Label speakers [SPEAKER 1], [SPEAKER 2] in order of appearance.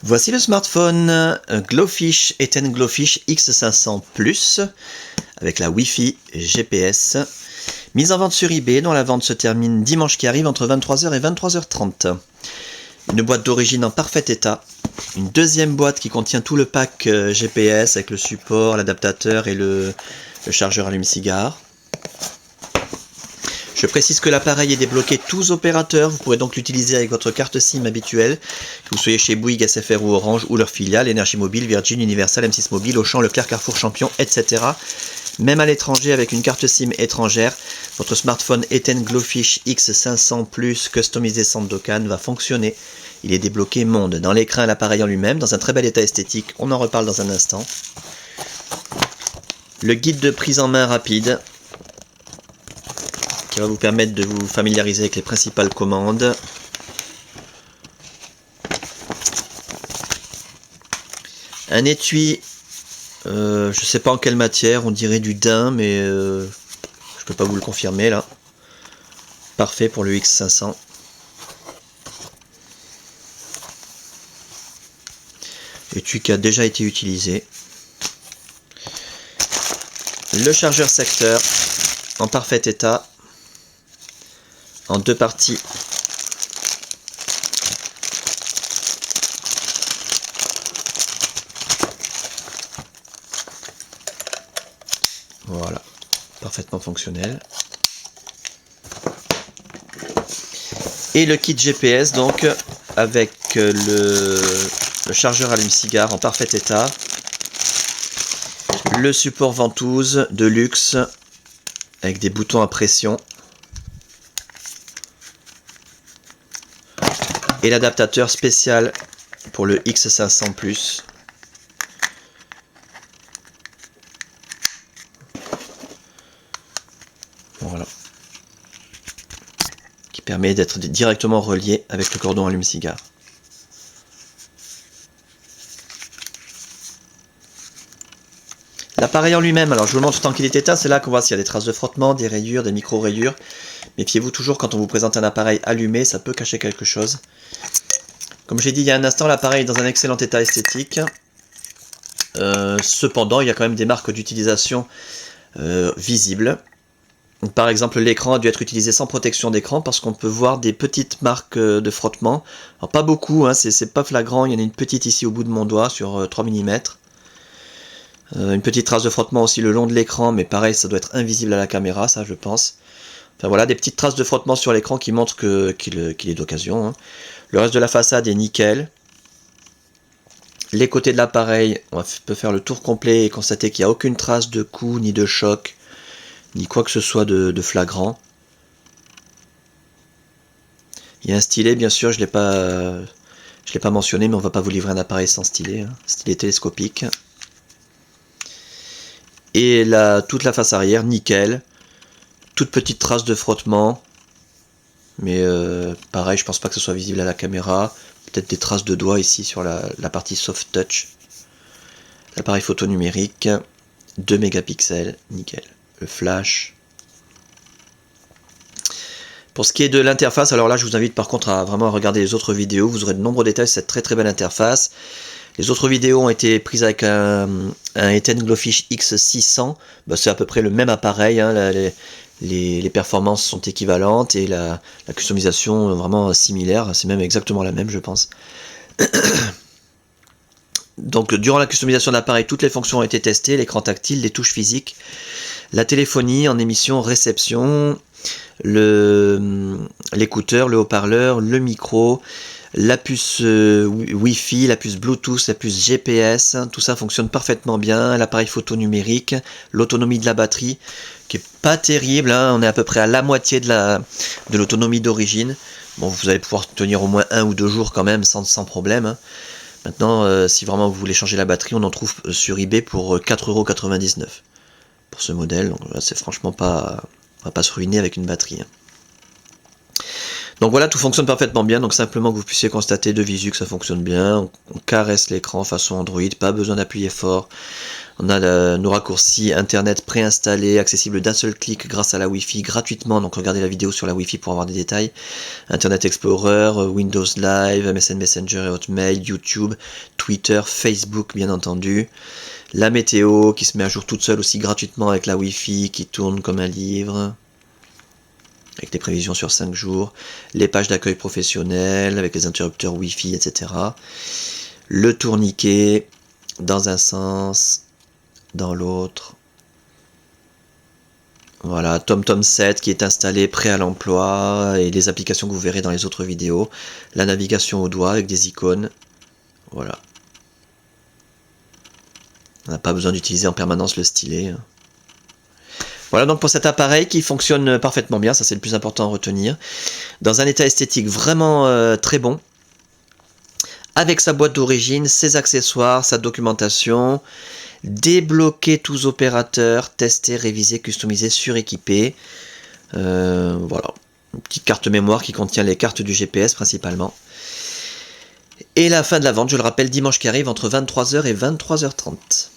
[SPEAKER 1] Voici le smartphone Glowfish Eten Glowfish X500 Plus avec la Wi-Fi GPS. Mise en vente sur eBay, dont la vente se termine dimanche qui arrive entre 23h et 23h30. Une boîte d'origine en parfait état. Une deuxième boîte qui contient tout le pack GPS avec le support, l'adaptateur et le chargeur allume-cigare. Je précise que l'appareil est débloqué tous opérateurs, vous pourrez donc l'utiliser avec votre carte SIM habituelle, que vous soyez chez Bouygues, SFR ou Orange, ou leur filiale, Énergie Mobile, Virgin, Universal, M6 Mobile, Auchan, Leclerc, Carrefour, Champion, etc. Même à l'étranger avec une carte SIM étrangère, votre smartphone Eten Glowfish X500 Plus customisé Sandokan va fonctionner. Il est débloqué monde. Dans l'écran, l'appareil en lui-même, dans un très bel état esthétique, on en reparle dans un instant. Le guide de prise en main rapide, qui va vous permettre de vous familiariser avec les principales commandes. Un étui, je ne sais pas en quelle matière, on dirait du daim, mais je ne peux pas vous le confirmer là. Parfait pour le X500. Étui qui a déjà été utilisé. Le chargeur secteur en parfait état, en deux parties. Voilà, parfaitement fonctionnel. Et le kit GPS donc avec le chargeur allume-cigare en parfait état, le support ventouse de luxe avec des boutons à pression et l'adaptateur spécial pour le X500 Plus. Voilà. Qui permet d'être directement relié avec le cordon allume-cigare. L'appareil en lui-même, alors je vous le montre tant qu'il est éteint, c'est là qu'on voit s'il y a des traces de frottement, des rayures, des micro-rayures. Méfiez-vous toujours quand on vous présente un appareil allumé, ça peut cacher quelque chose. Comme j'ai dit il y a un instant, l'appareil est dans un excellent état esthétique. Cependant, il y a quand même des marques d'utilisation visibles. Par exemple, l'écran a dû être utilisé sans protection d'écran parce qu'on peut voir des petites marques de frottement. Alors pas beaucoup, hein, c'est pas flagrant, il y en a une petite ici au bout de mon doigt sur 3 mm. Une petite trace de frottement aussi le long de l'écran, mais pareil, ça doit être invisible à la caméra, ça je pense. Enfin voilà, des petites traces de frottement sur l'écran qui montrent qu'il est d'occasion. Hein. Le reste de la façade est nickel. Les côtés de l'appareil, on peut faire le tour complet et constater qu'il n'y a aucune trace de coup, ni de choc, ni quoi que ce soit de flagrant. Il y a un stylet, bien sûr, je ne l'ai pas mentionné, mais on ne va pas vous livrer un appareil sans stylet. Hein. Stylet télescopique. Et toute la face arrière, nickel. Toute petite trace de frottement. Mais pareil, je pense pas que ce soit visible à la caméra. Peut-être des traces de doigts ici sur la partie soft touch. L'appareil photo numérique. 2 mégapixels, nickel. Le flash. Pour ce qui est de l'interface, alors là je vous invite par contre à vraiment regarder les autres vidéos. Vous aurez de nombreux détails sur cette très très belle interface. Les autres vidéos ont été prises avec un Eten Glowfish X600. Bah, c'est à peu près le même appareil. Hein, les performances sont équivalentes et la customisation vraiment similaire. C'est même exactement la même, je pense. Donc, durant la customisation de l'appareil, toutes les fonctions ont été testées. L'écran tactile, les touches physiques, la téléphonie en émission, réception, l'écouteur, le haut-parleur, le micro, la puce Wi-Fi, la puce Bluetooth, la puce GPS, tout ça fonctionne parfaitement bien. L'appareil photo numérique, l'autonomie de la batterie qui est pas terrible, hein, on est à peu près à la moitié de l'autonomie d'origine. Bon, vous allez pouvoir tenir au moins 1 ou 2 jours quand même sans problème. Hein. Maintenant, si vraiment vous voulez changer la batterie, on en trouve sur eBay pour 4,99 € pour ce modèle. Donc là, c'est franchement pas, on va pas se ruiner avec une batterie. Hein. Donc voilà, tout fonctionne parfaitement bien, donc simplement que vous puissiez constater de visu que ça fonctionne bien, on caresse l'écran façon Android, pas besoin d'appuyer fort, On a nos raccourcis internet préinstallés, accessibles d'un seul clic grâce à la Wi-Fi gratuitement. Donc regardez la vidéo sur la Wi-Fi pour avoir des détails. Internet Explorer, Windows Live, MSN Messenger et Hotmail, YouTube, Twitter, Facebook bien entendu. La météo qui se met à jour toute seule aussi gratuitement avec la Wi-Fi, qui tourne comme un livre, avec des prévisions sur 5 jours. Les pages d'accueil professionnel avec les interrupteurs Wi-Fi, etc. Le tourniquet dans un sens, dans l'autre. Voilà, TomTom 7 qui est installé, prêt à l'emploi, et les applications que vous verrez dans les autres vidéos. La navigation au doigt avec des icônes. Voilà. On n'a pas besoin d'utiliser en permanence le stylet. Voilà donc pour cet appareil qui fonctionne parfaitement bien, ça c'est le plus important à retenir. Dans un état esthétique vraiment très bon. Avec sa boîte d'origine, ses accessoires, sa documentation. Débloquer tous opérateurs, tester, réviser, customiser, suréquiper. Voilà. Une petite carte mémoire qui contient les cartes du GPS principalement. Et la fin de la vente, je le rappelle, dimanche qui arrive entre 23h et 23h30.